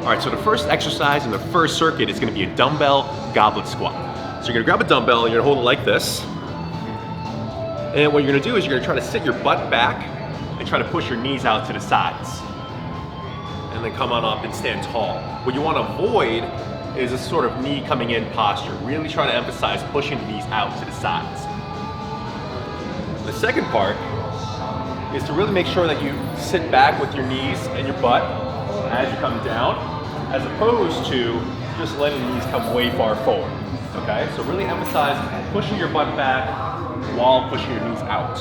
All right, so the first exercise in the first circuit is gonna be a dumbbell goblet squat. So you're gonna grab a dumbbell and you're gonna hold it like this. And what you're gonna do is you're gonna try to sit your butt back and try to push your knees out to the sides. And then come on up and stand tall. What you wanna avoid is a sort of knee coming in posture. Really try to emphasize pushing the knees out to the sides. The second part is to really make sure that you sit back with your knees and your butt as you come down, as opposed to just letting the knees come way far forward, okay? So really emphasize pushing your butt back while pushing your knees out,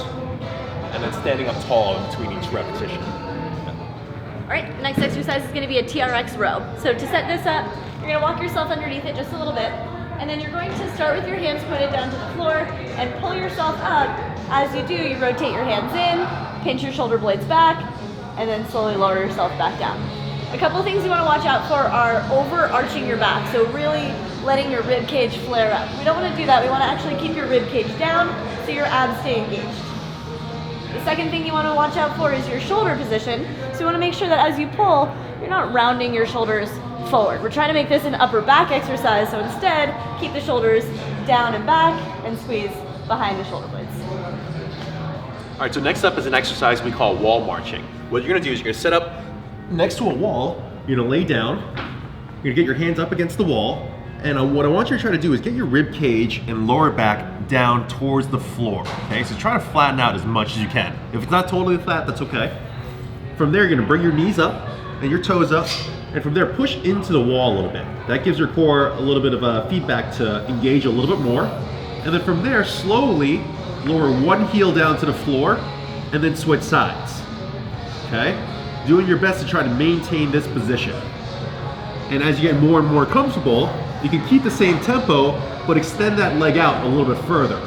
and then standing up tall in between each repetition. All right, the next exercise is gonna be a TRX row. So to set this up, you're gonna walk yourself underneath it just a little bit, and then you're going to start with your hands pointed down to the floor and pull yourself up. As you do, you rotate your hands in, pinch your shoulder blades back, and then slowly lower yourself back down. A couple of things you wanna watch out for are overarching your back, so really letting your rib cage flare up. We don't wanna do that, we wanna actually keep your rib cage down so your abs stay engaged. The second thing you want to watch out for is your shoulder position. So you want to make sure that as you pull, you're not rounding your shoulders forward. We're trying to make this an upper back exercise, so instead, keep the shoulders down and back and squeeze behind the shoulder blades. All right, so next up is an exercise we call wall marching. What you're gonna do is you're gonna set up next to a wall, you're gonna lay down, you're gonna get your hands up against the wall, and what I want you to try to do is get your rib cage and lower back down towards the floor, okay? So try to flatten out as much as you can. If it's not totally flat, that's okay. From there, you're gonna bring your knees up and your toes up, and from there, push into the wall a little bit. That gives your core a little bit of feedback to engage a little bit more. And then from there, slowly lower one heel down to the floor and then switch sides, okay? Doing your best to try to maintain this position. And as you get more and more comfortable, you can keep the same tempo, but extend that leg out a little bit further,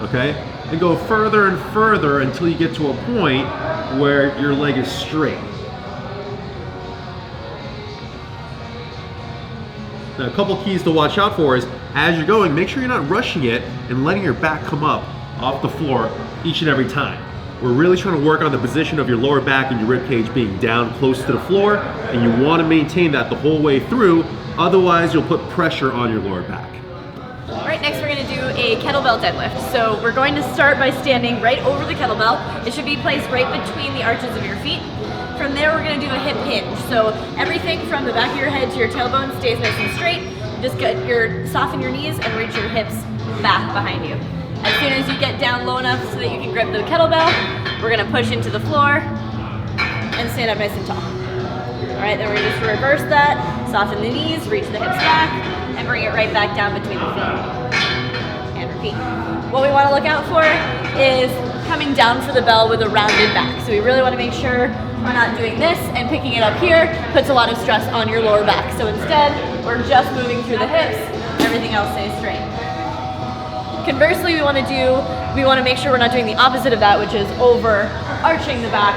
okay? And go further and further until you get to a point where your leg is straight. Now, a couple keys to watch out for is, as you're going, make sure you're not rushing it and letting your back come up off the floor each and every time. We're really trying to work on the position of your lower back and your rib cage being down close to the floor, and you want to maintain that the whole way through, otherwise you'll put pressure on your lower back. All right, next we're gonna do a kettlebell deadlift. So we're going to start by standing right over the kettlebell. It should be placed right between the arches of your feet. From there, we're gonna do a hip hinge. So everything from the back of your head to your tailbone stays nice and straight. Just soften your knees and reach your hips back behind you. As soon as you get down low enough so that you can grip the kettlebell, we're gonna push into the floor and stand up nice and tall. All right, then we're gonna just reverse that, soften the knees, reach the hips back, and bring it right back down between the feet. And repeat. What we wanna look out for is coming down for the bell with a rounded back. So we really wanna make sure we're not doing this and picking it up here puts a lot of stress on your lower back. So instead, we're just moving through the hips, everything else stays straight. Conversely, we want to make sure we're not doing the opposite of that, which is overarching the back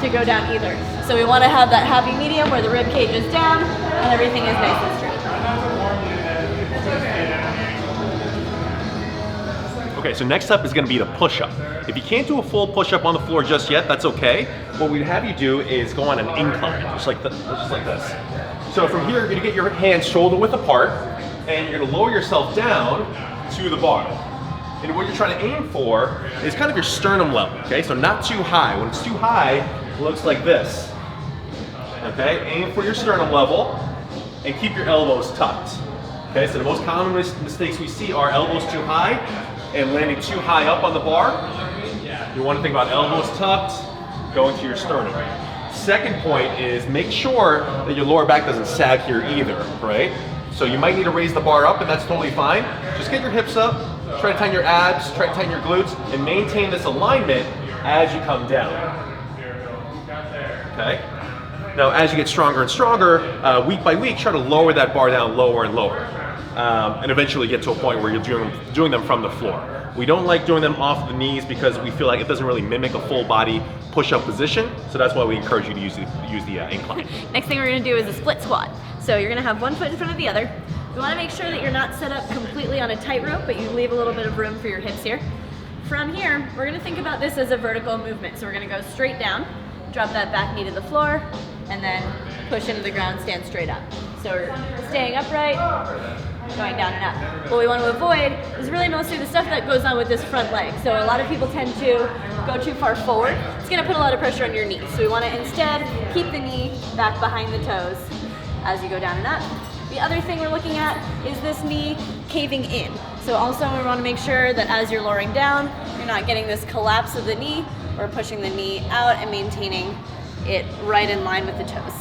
to go down either. So we want to have that happy medium where the rib cage is down and everything is nice and straight. Okay, so next up is gonna be the push-up. If you can't do a full push-up on the floor just yet, that's okay. What we'd have you do is go on an incline, just like this. So from here, you're gonna get your hands shoulder width apart, and you're gonna lower yourself down to the bar. And what you're trying to aim for is kind of your sternum level, okay? So not too high. When it's too high, it looks like this, okay? Aim for your sternum level and keep your elbows tucked, okay? So the most common mistakes we see are elbows too high and landing too high up on the bar. You want to think about elbows tucked, going to your sternum. Second point is make sure that your lower back doesn't sag here either, right? So you might need to raise the bar up, and that's totally fine. Just get your hips up, try to tighten your abs, try to tighten your glutes, and maintain this alignment as you come down. Okay? Now, as you get stronger and stronger, week by week, try to lower that bar down lower and lower, and eventually get to a point where you're doing them from the floor. We don't like doing them off the knees because we feel like it doesn't really mimic a full body push-up position, so that's why we encourage you to use the incline. Next thing we're gonna do is a split squat. So you're gonna have one foot in front of the other. You wanna make sure that you're not set up completely on a tightrope, but you leave a little bit of room for your hips here. From here, we're gonna think about this as a vertical movement. So we're gonna go straight down, drop that back knee to the floor, and then push into the ground, stand straight up. So we're staying upright, going down and up. What we want to avoid is really mostly the stuff that goes on with this front leg. So a lot of people tend to go too far forward. It's going to put a lot of pressure on your knees. So we want to instead keep the knee back behind the toes as you go down and up. The other thing we're looking at is this knee caving in. So also we want to make sure that as you're lowering down, you're not getting this collapse of the knee or pushing the knee out and maintaining it right in line with the toes.